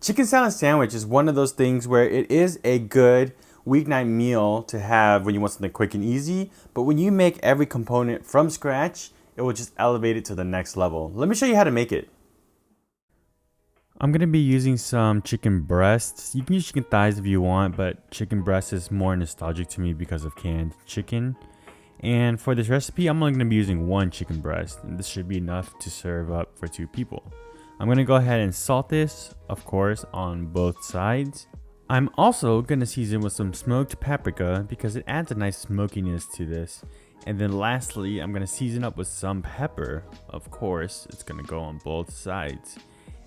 Chicken salad sandwich is one of those things where it is a good weeknight meal to have when you want something quick and easy, but when you make every component from scratch, it will just elevate it to the next level. Let me show you how to make it. I'm going to be using some chicken breasts. You can use chicken thighs if you want, but chicken breast is more nostalgic to me because of canned chicken. And for this recipe, I'm only going to be using one chicken breast, and this should be enough to serve up for 2 people. I'm going to go ahead and salt this, of course, on both sides. I'm also going to season with some smoked paprika because it adds a nice smokiness to this. And then lastly, I'm going to season up with some pepper. Of course, it's going to go on both sides.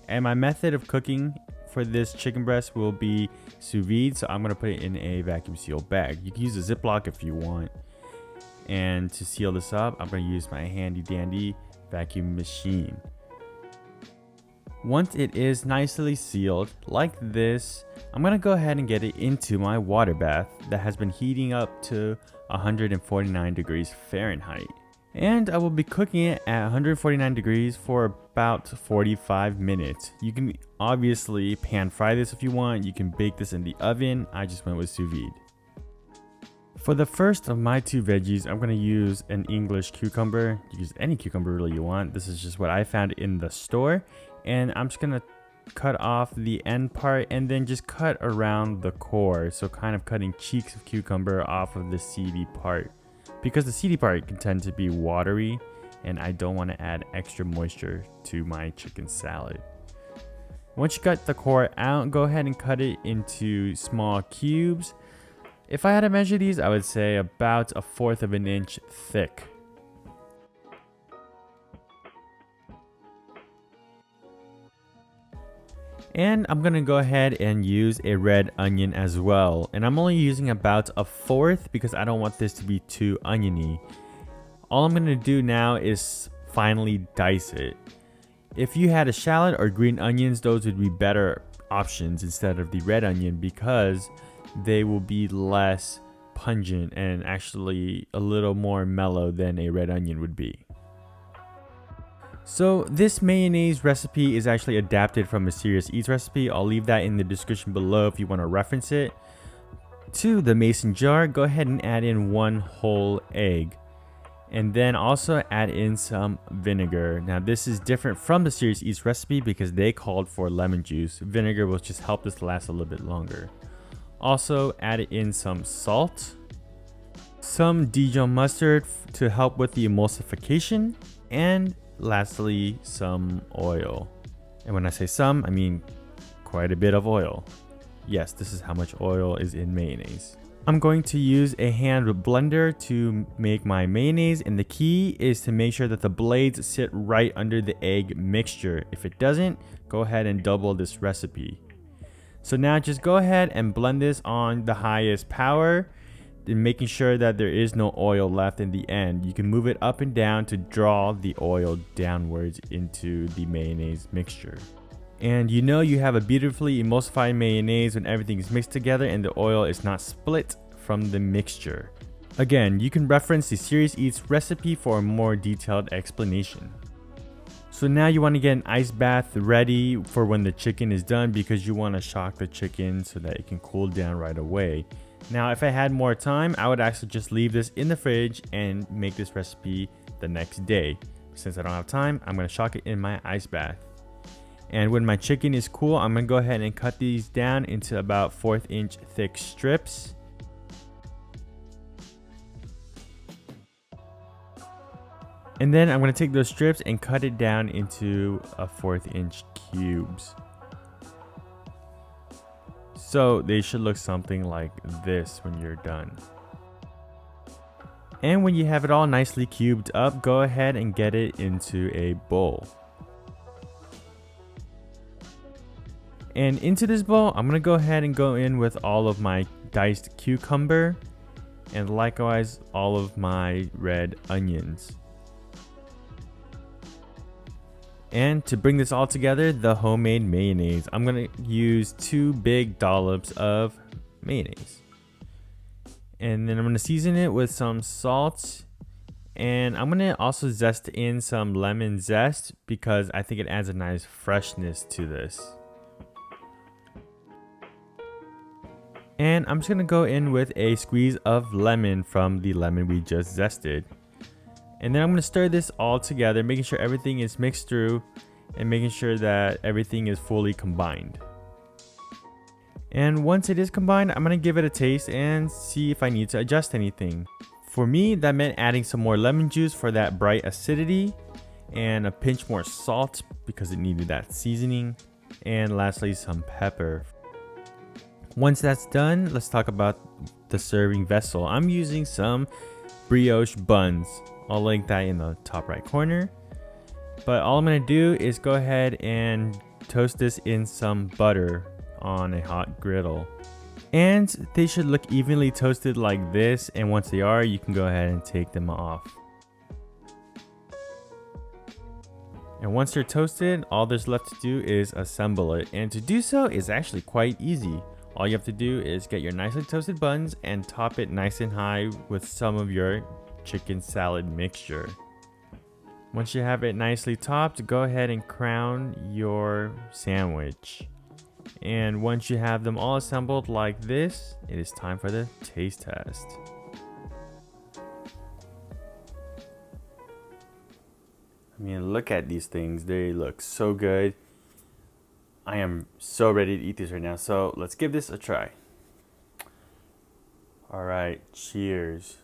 And my method of cooking for this chicken breast will be sous vide, so I'm going to put it in a vacuum sealed bag. You can use a Ziploc if you want. And to seal this up, I'm going to use my handy dandy vacuum machine. Once it is nicely sealed like this, I'm going to go ahead and get it into my water bath that has been heating up to 149 degrees Fahrenheit. And I will be cooking it at 149 degrees for about 45 minutes. You can obviously pan fry this if you want. You can bake this in the oven. I just went with sous vide. For the first of my 2 veggies, I'm going to use an English cucumber. You can use any cucumber really you want. This is just what I found in the store. And I'm just going to cut off the end part and then just cut around the core. So kind of cutting cheeks of cucumber off of the seedy part. Because the seedy part can tend to be watery and I don't want to add extra moisture to my chicken salad. Once you cut the core out, go ahead and cut it into small cubes. If I had to measure these, I would say about 1/4 of an inch thick. And I'm gonna go ahead and use a red onion as well. And I'm only using about 1/4 because I don't want this to be too oniony. All I'm gonna do now is finally dice it. If you had a shallot or green onions, those would be better options instead of the red onion because they will be less pungent and actually a little more mellow than a red onion would be. So this mayonnaise recipe is actually adapted from a Serious Eats recipe. I'll leave that in the description below if you want to reference it. To the mason jar, go ahead and add in 1 whole egg. And then also add in some vinegar. Now this is different from the Serious Eats recipe because they called for lemon juice. Vinegar will just help this last a little bit longer. Also add in some salt, some Dijon mustard to help with the emulsification, and lastly some oil. And when I say some, I mean quite a bit of oil. Yes, this is how much oil is in mayonnaise. I'm going to use a hand blender to make my mayonnaise, and the key is to make sure that the blades sit right under the egg mixture. If it doesn't, go ahead and double this recipe. So now just go ahead and blend this on the highest power, and making sure that there is no oil left in the end. You can move it up and down to draw the oil downwards into the mayonnaise mixture. And you know you have a beautifully emulsified mayonnaise when everything is mixed together and the oil is not split from the mixture. Again, you can reference the Serious Eats recipe for a more detailed explanation. So now you want to get an ice bath ready for when the chicken is done because you want to shock the chicken so that it can cool down right away. Now, if I had more time, I would actually just leave this in the fridge and make this recipe the next day. Since I don't have time, I'm going to shock it in my ice bath. And when my chicken is cool, I'm going to go ahead and cut these down into about 1/4 inch thick strips. And then I'm going to take those strips and cut it down into 1/4 inch cubes. So they should look something like this when you're done. And when you have it all nicely cubed up, go ahead and get it into a bowl. And into this bowl, I'm going to go ahead and go in with all of my diced cucumber and likewise all of my red onions. And to bring this all together, the homemade mayonnaise. I'm going to use 2 big dollops of mayonnaise. And then I'm going to season it with some salt. And I'm going to also zest in some lemon zest because I think it adds a nice freshness to this. And I'm just gonna go in with a squeeze of lemon from the lemon we just zested. And then I'm gonna stir this all together, making sure everything is mixed through and making sure that everything is fully combined. And once it is combined, I'm gonna give it a taste and see if I need to adjust anything. For me, that meant adding some more lemon juice for that bright acidity and a pinch more salt because it needed that seasoning, and lastly some pepper. Once that's done, let's talk about the serving vessel. I'm using some brioche buns. I'll link that in the top right corner. But all I'm gonna do is go ahead and toast this in some butter on a hot griddle. And they should look evenly toasted like this, and once they are, you can go ahead and take them off. And once they're toasted, all there's left to do is assemble it. And to do so is actually quite easy. All you have to do is get your nicely toasted buns and top it nice and high with some of your chicken salad mixture. Once you have it nicely topped, go ahead and crown your sandwich. And once you have them all assembled like this, it is time for the taste test. I mean, look at these things. They look so good. I am so ready to eat these right now. So let's give this a try. All right, cheers.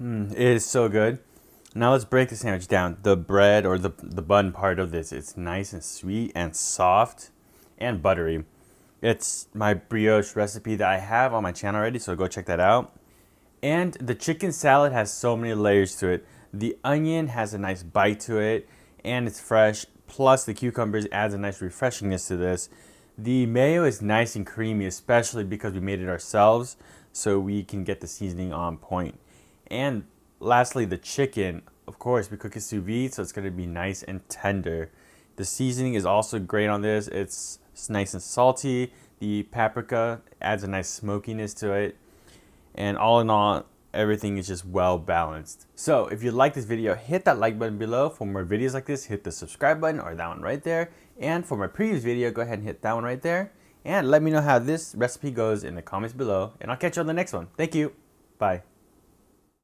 It is so good. Now let's break the sandwich down. The bread or the bun part of this, it's nice and sweet and soft and buttery. It's my brioche recipe that I have on my channel already, so go check that out. And the chicken salad has so many layers to it. The onion has a nice bite to it and it's fresh. Plus the cucumbers adds a nice refreshingness to this. The mayo is nice and creamy, especially because we made it ourselves, so we can get the seasoning on point. And lastly, the chicken, of course, we cook it sous vide, so it's going to be nice and tender. The seasoning is also great on this. It's nice and salty. The paprika adds a nice smokiness to it. And all in all, everything is just well balanced. So if you like this video, hit that like button below. For more videos like this, hit the subscribe button or that one right there. And for my previous video, go ahead and hit that one right there. And let me know how this recipe goes in the comments below. And I'll catch you on the next one. Thank you. Bye.